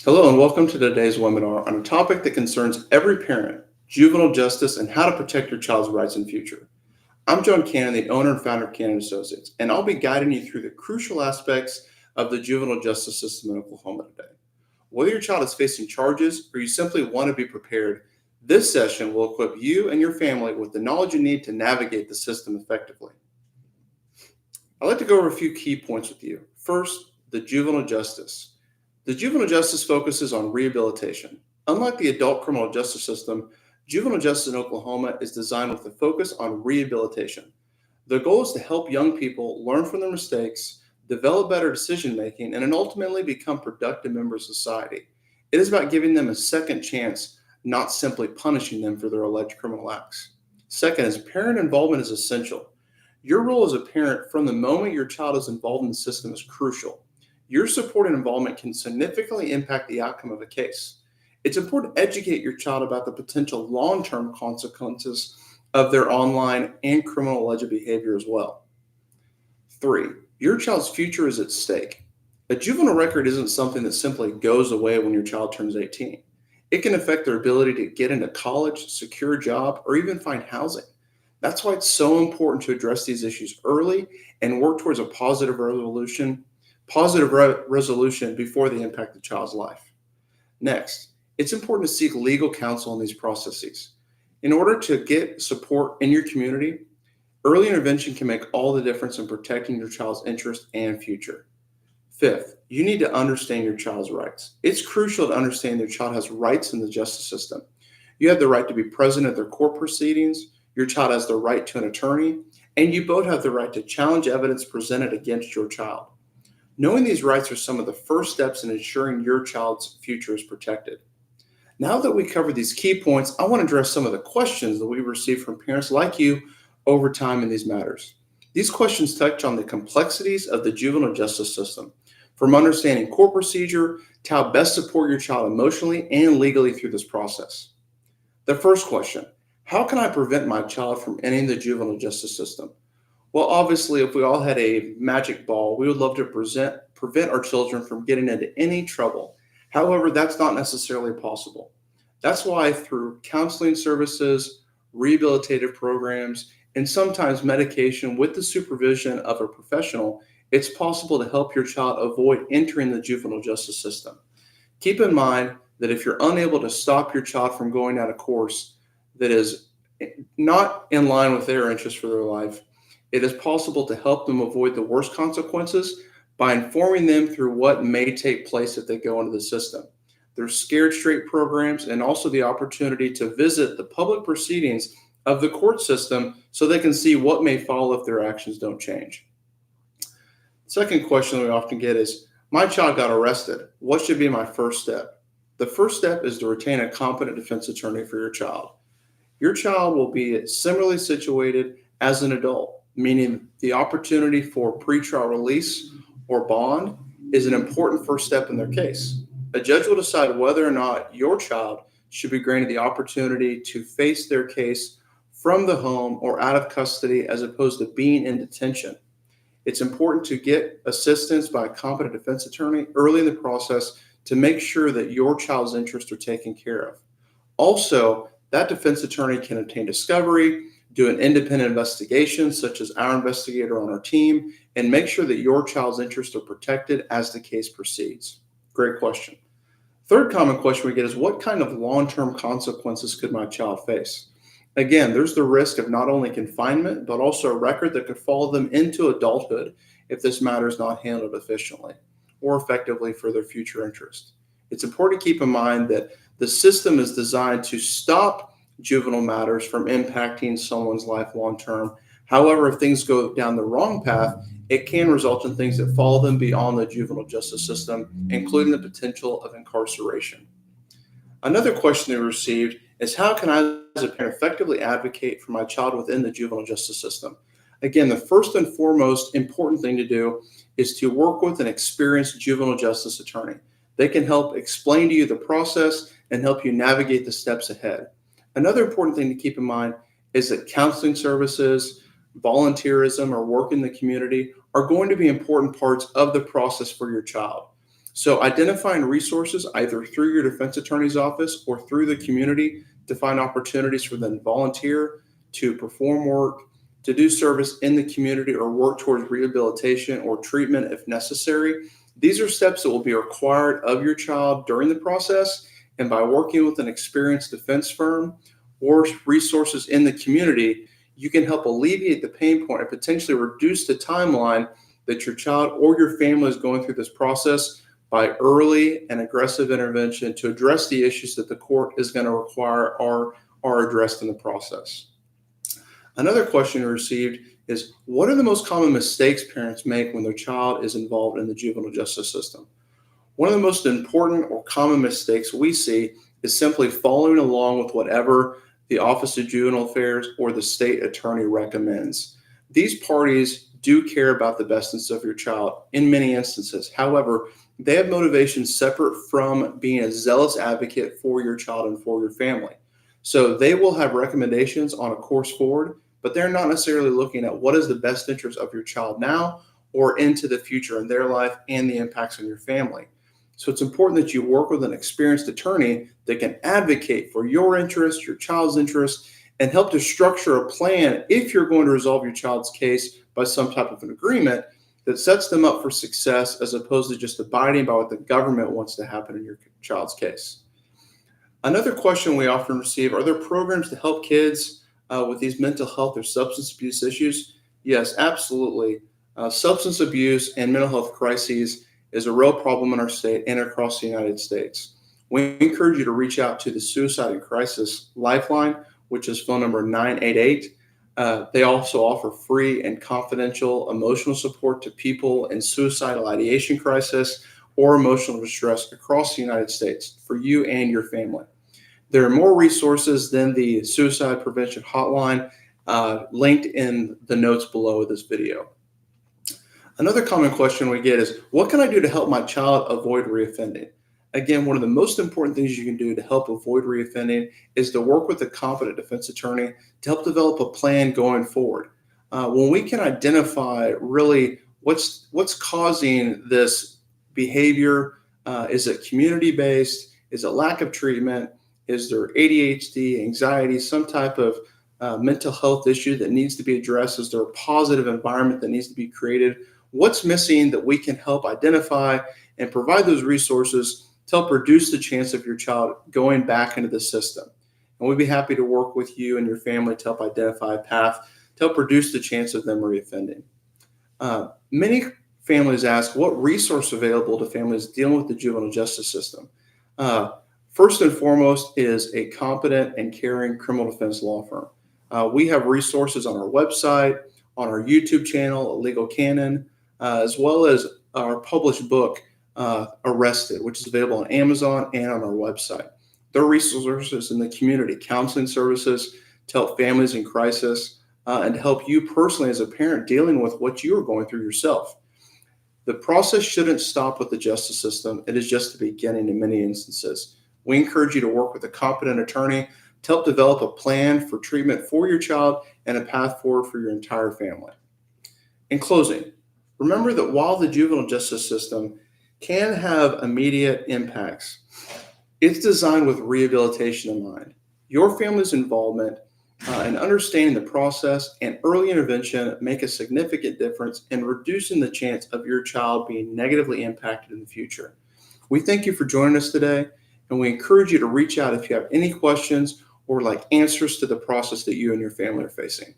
Hello, and welcome to today's webinar on a topic that concerns every parent: juvenile justice and how to protect your child's rights and future. I'm John Cannon, the owner and founder of Cannon Associates, and I'll be guiding you through the crucial aspects of the juvenile justice system in Oklahoma today. Whether your child is facing charges or you simply want to be prepared, this session will equip you and your family with the knowledge you need to navigate the system effectively. I'd like to go over a few key points with you. First, the juvenile justice. The juvenile justice focuses on rehabilitation. Unlike the adult criminal justice system, juvenile justice in Oklahoma is designed with a focus on rehabilitation. The goal is to help young people learn from their mistakes, develop better decision making, and then ultimately become productive members of society. It is about giving them a second chance, not simply punishing them for their alleged criminal acts. Second is parent involvement is essential. Your role as a parent from the moment your child is involved in the system is crucial. Your support and involvement can significantly impact the outcome of a case. It's important to educate your child about the potential long-term consequences of their online and criminal alleged behavior as well. 3, your child's future is at stake. A juvenile record isn't something that simply goes away when your child turns 18. It can affect their ability to get into college, secure a job, or even find housing. That's why it's so important to address these issues early and work towards a positive resolution before they impact the child's life. Next, it's important to seek legal counsel in these processes. In order to get support in your community, early intervention can make all the difference in protecting your child's interest and future. Fifth, you need to understand your child's rights. It's crucial to understand your child has rights in the justice system. You have the right to be present at their court proceedings, your child has the right to an attorney, and you both have the right to challenge evidence presented against your child. Knowing these rights are some of the first steps in ensuring your child's future is protected. Now that we covered these key points, I want to address some of the questions that we received from parents like you over time in these matters. These questions touch on the complexities of the juvenile justice system, from understanding court procedure to how best support your child emotionally and legally through this process. The first question: how can I prevent my child from entering the juvenile justice system? Well, obviously, if we all had a magic ball, we would love to prevent our children from getting into any trouble. However, that's not necessarily possible. That's why through counseling services, rehabilitative programs, and sometimes medication with the supervision of a professional, it's possible to help your child avoid entering the juvenile justice system. Keep in mind that if you're unable to stop your child from going down a course that is not in line with their interests for their life, it is possible to help them avoid the worst consequences by informing them through what may take place if they go into the system. There's Scared Straight programs and also the opportunity to visit the public proceedings of the court system so they can see what may follow if their actions don't change. Second question we often get is, my child got arrested. What should be my first step? The first step is to retain a competent defense attorney for your child. Your child will be similarly situated as an adult, meaning the opportunity for pretrial release or bond is an important first step in their case. A judge will decide whether or not your child should be granted the opportunity to face their case from the home or out of custody as opposed to being in detention. It's important to get assistance by a competent defense attorney early in the process to make sure that your child's interests are taken care of. Also, that defense attorney can obtain discovery, do an independent investigation, such as our investigator on our team, and make sure that your child's interests are protected as the case proceeds. Great question. Third common question we get is, what kind of long-term consequences could my child face? Again, there's the risk of not only confinement, but also a record that could follow them into adulthood if this matter is not handled efficiently or effectively for their future interest. It's important to keep in mind that the system is designed to stop juvenile matters from impacting someone's life long term. However, if things go down the wrong path, it can result in things that follow them beyond the juvenile justice system, including the potential of incarceration. Another question they received is, how can I as a parent effectively advocate for my child within the juvenile justice system? Again, the first and foremost important thing to do is to work with an experienced juvenile justice attorney. They can help explain to you the process and help you navigate the steps ahead. Another important thing to keep in mind is that counseling services, volunteerism, or work in the community are going to be important parts of the process for your child. So identifying resources either through your defense attorney's office or through the community to find opportunities for them to volunteer, to perform work, to do service in the community, or work towards rehabilitation or treatment if necessary. These are steps that will be required of your child during the process. And by working with an experienced defense firm or resources in the community, you can help alleviate the pain point and potentially reduce the timeline that your child or your family is going through this process by early and aggressive intervention to address the issues that the court is going to require are addressed in the process. Another question we received is, what are the most common mistakes parents make when their child is involved in the juvenile justice system? One of the most important or common mistakes we see is simply following along with whatever the Office of Juvenile Affairs or the state attorney recommends. These parties do care about the best interests of your child in many instances. However, they have motivations separate from being a zealous advocate for your child and for your family. So they will have recommendations on a course forward, but they're not necessarily looking at what is the best interest of your child now or into the future in their life and the impacts on your family. So it's important that you work with an experienced attorney that can advocate for your interest, your child's interest, and help to structure a plan if you're going to resolve your child's case by some type of an agreement that sets them up for success, as opposed to just abiding by what the government wants to happen in your child's case. Another question we often receive: are there programs to help kids with these mental health or substance abuse issues? Yes, absolutely. Substance abuse and mental health crises is a real problem in our state and across the United States. We encourage you to reach out to the Suicide Crisis Lifeline, which is phone number 988. They also offer free and confidential emotional support to people in suicidal ideation crisis or emotional distress across the United States for you and your family. There are more resources than the Suicide Prevention Hotline linked in the notes below this video. Another common question we get is, what can I do to help my child avoid reoffending? Again, one of the most important things you can do to help avoid reoffending is to work with a competent defense attorney to help develop a plan going forward. When we can identify really what's causing this behavior, is it community-based? Is it lack of treatment? Is there ADHD, anxiety, some type of mental health issue that needs to be addressed? Is there a positive environment that needs to be created? What's missing that we can help identify and provide those resources to help reduce the chance of your child going back into the system? And we'd be happy to work with you and your family to help identify a path to help reduce the chance of them reoffending. Many families ask, what resource available to families dealing with the juvenile justice system? First and foremost is a competent and caring criminal defense law firm. We have resources on our website, on our YouTube channel, Legal Canon, as well as our published book, Arrested, which is available on Amazon and on our website. There are resources in the community, counseling services to help families in crisis and to help you personally as a parent dealing with what you are going through yourself. The process shouldn't stop with the justice system. It is just the beginning in many instances. We encourage you to work with a competent attorney to help develop a plan for treatment for your child and a path forward for your entire family. In closing, remember that while the juvenile justice system can have immediate impacts, it's designed with rehabilitation in mind. Your family's involvement and understanding the process and early intervention make a significant difference in reducing the chance of your child being negatively impacted in the future. We thank you for joining us today, and we encourage you to reach out if you have any questions or like answers to the process that you and your family are facing.